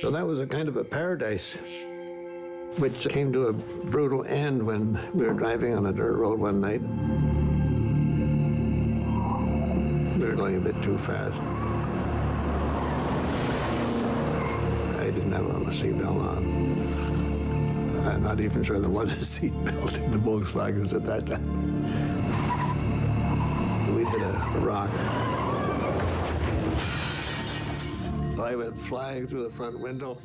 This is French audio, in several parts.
So that was a kind of a paradise, which came to a brutal end when we were driving on a dirt road one night. We were going a bit too fast. I didn't have a seatbelt on. I'm not even sure there was a seatbelt in the Volkswagens at that time. We hit a rock. So I went flying through the front window.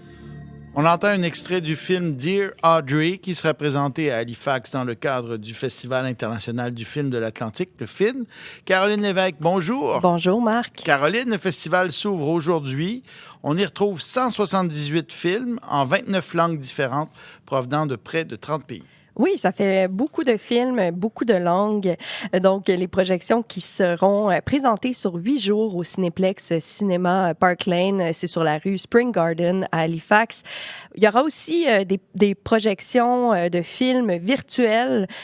On entend un extrait du film Dear Audrey qui sera présenté à Halifax dans le cadre du Festival international du film de l'Atlantique, le FIN. Caroline Lévesque, bonjour. Bonjour, Marc. Caroline, le festival s'ouvre aujourd'hui. On y retrouve 178 films en 29 langues différentes provenant de près de 30 pays. Oui, ça fait beaucoup de films, beaucoup de langues. Donc, les projections qui seront présentées sur 8 jours au Cinéplex Cinéma Park Lane, c'est sur la rue Spring Garden à Halifax. Il y aura aussi des projections de films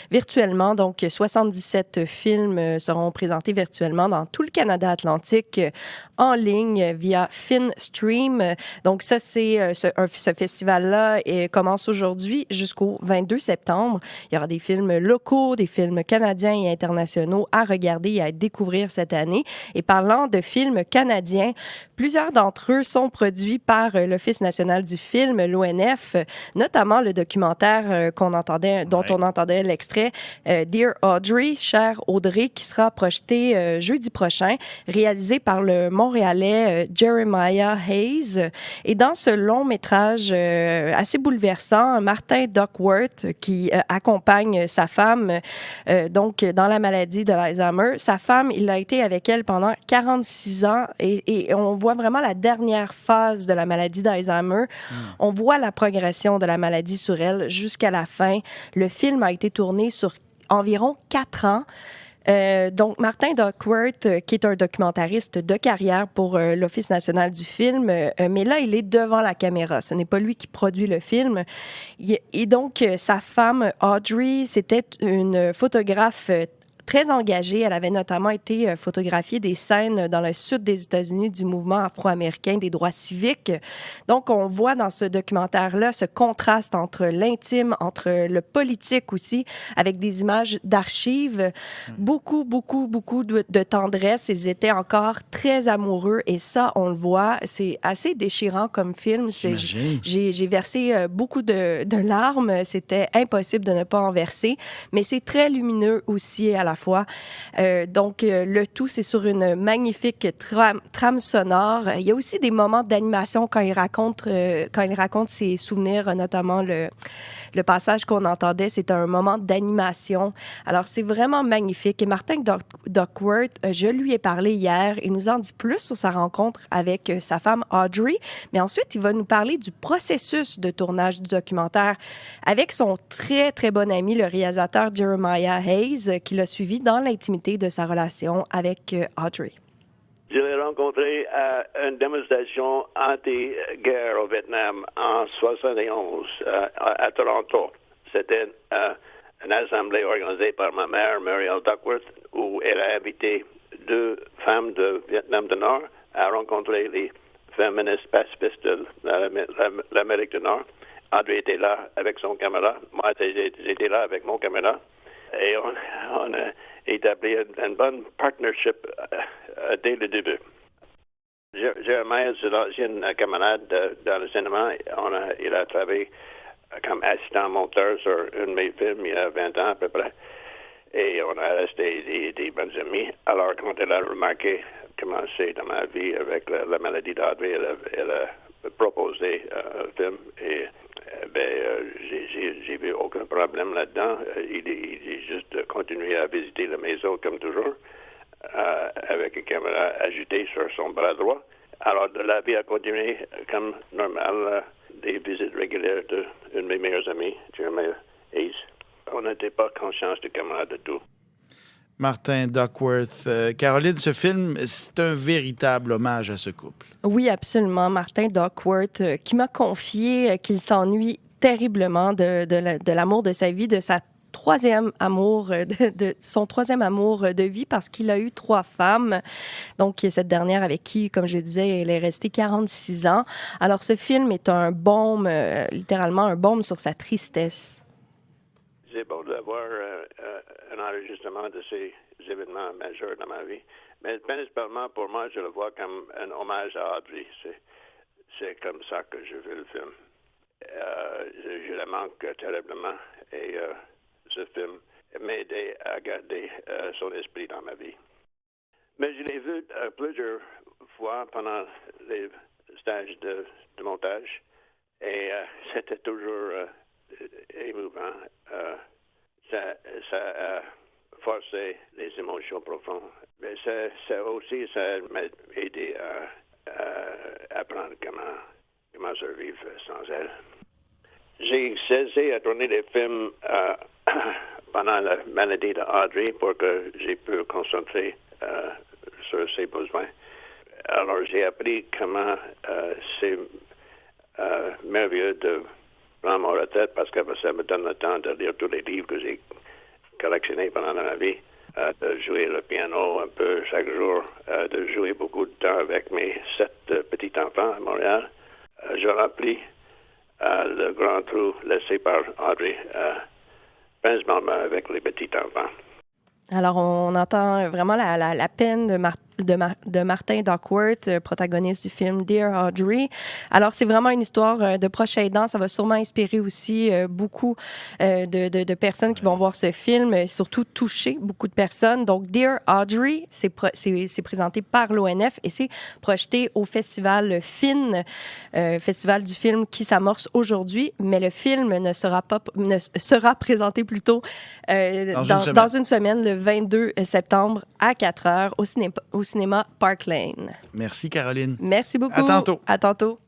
virtuellement. Donc, 77 films seront présentés virtuellement dans tout le Canada atlantique en ligne via FinStream. Donc, ça, c'est ce festival-là commence aujourd'hui jusqu'au 22 septembre. Il y aura des films locaux, des films canadiens et internationaux à regarder et à découvrir cette année. Et parlant de films canadiens, plusieurs d'entre eux sont produits par l'Office national du film, l'ONF, notamment le documentaire dont on entendait l'extrait, Dear Audrey, Chère Audrey, qui sera projeté jeudi prochain, réalisé par le Montréalais Jeremiah Hayes. Et dans ce long métrage assez bouleversant, Martin Duckworth, qui accompagne sa femme donc dans la maladie de l'Alzheimer. Sa femme, il a été avec elle pendant 46 ans et on voit vraiment la dernière phase de la maladie d'Alzheimer. On voit la progression de la maladie sur elle jusqu'à la fin. Le film a été tourné sur environ 4 ans. Donc, Martin Duckworth, qui est un documentariste de carrière pour l'Office national du film, mais là, il est devant la caméra. Ce n'est pas lui qui produit le film. Et donc, sa femme, Audrey, c'était une photographe très engagée. Elle avait notamment été photographier des scènes dans le sud des États-Unis du mouvement afro-américain des droits civiques. Donc, on voit dans ce documentaire-là ce contraste entre l'intime, entre le politique aussi, avec des images d'archives. Beaucoup de tendresse. Ils étaient encore très amoureux et ça, on le voit. C'est assez déchirant comme film. J'ai versé beaucoup de larmes. C'était impossible de ne pas en verser. Mais c'est très lumineux aussi à la fois. Donc, le tout, c'est sur une magnifique trame sonore. Il y a aussi des moments d'animation quand il raconte ses souvenirs, notamment le passage qu'on entendait, c'était un moment d'animation. Alors, c'est vraiment magnifique. Et Martin Duckworth, je lui ai parlé hier. Il nous en dit plus sur sa rencontre avec sa femme Audrey. Mais ensuite, il va nous parler du processus de tournage du documentaire avec son très, très bon ami, le réalisateur Jeremiah Hayes, qui l'a suivi dans l'intimité de sa relation avec Audrey. Je l'ai rencontré à une démonstration anti-guerre au Vietnam en 1971 à Toronto. C'était une assemblée organisée par ma mère, Muriel Duckworth, où elle a invité 2 femmes de Vietnam du Nord à rencontrer les féministes pacifistes de l'Amérique du Nord. Audrey était là avec son caméra. Moi, j'étais là avec mon caméra. Et on a établi une bonne partnership dès le début. Jeremiah, c'est l'ancien camarade dans le cinéma. Il a travaillé comme assistant monteur sur un de mes films il y a 20 ans à peu près. Et on a resté des bons amis. Alors, quand elle a remarqué comment c'est dans ma vie avec la maladie d'Audrey, elle a proposé un film. Et j'ai vu aucun problème là-dedans. Il est juste continué à visiter la maison comme toujours, avec une caméra ajoutée sur son bras droit. Alors, la vie a continué comme normal, des visites régulières d'un de mes meilleurs amis, Jeremiah Hayes. On n'était pas conscients de caméra de tout. Martin Duckworth. Caroline, ce film, c'est un véritable hommage à ce couple. Oui, absolument. Martin Duckworth, qui m'a confié qu'il s'ennuie terriblement de l'amour de sa vie, de sa troisième amour son troisième amour de vie parce qu'il a eu 3 femmes. Donc, cette dernière avec qui, comme je disais, elle est restée 46 ans. Alors, ce film est un baume, littéralement un baume sur sa tristesse. C'est bon d'avoir un enregistrement de ces événements majeurs dans ma vie. Mais principalement, pour moi, je le vois comme un hommage à Audrey. C'est comme ça que je veux le film. Je le manque terriblement et ce film m'a aidé à garder son esprit dans ma vie. Mais je l'ai vu plusieurs fois pendant les stages de montage et c'était toujours émouvant. Ça a forcé les émotions profondes. Mais ça aussi, ça m'a aidé à apprendre comment survivre sans elle. J'ai cessé à tourner des films pendant la maladie d'Audrey pour que j'ai pu me concentrer sur ses besoins. Alors j'ai appris comment c'est merveilleux de prendre ma retraite parce que ça me donne le temps de lire tous les livres que j'ai collectionnés pendant ma vie, de jouer le piano un peu chaque jour, de jouer beaucoup de temps avec mes 7 petits-enfants à Montréal. Je remplis le grand trou laissé par Audrey, principalement avec les petits-enfants. Alors, on entend vraiment la peine de Martin Duckworth, protagoniste du film Dear Audrey. Alors, c'est vraiment une histoire de proche aidant. Ça va sûrement inspirer aussi beaucoup de personnes qui vont voir ce film, et surtout toucher beaucoup de personnes. Donc, Dear Audrey, c'est présenté par l'ONF et c'est projeté au Festival FIN, Festival du film qui s'amorce aujourd'hui, mais le film sera présenté plutôt dans une semaine, le 22 septembre à 4 heures au cinéma Park Lane. Merci, Caroline. Merci beaucoup. À tantôt. À tantôt.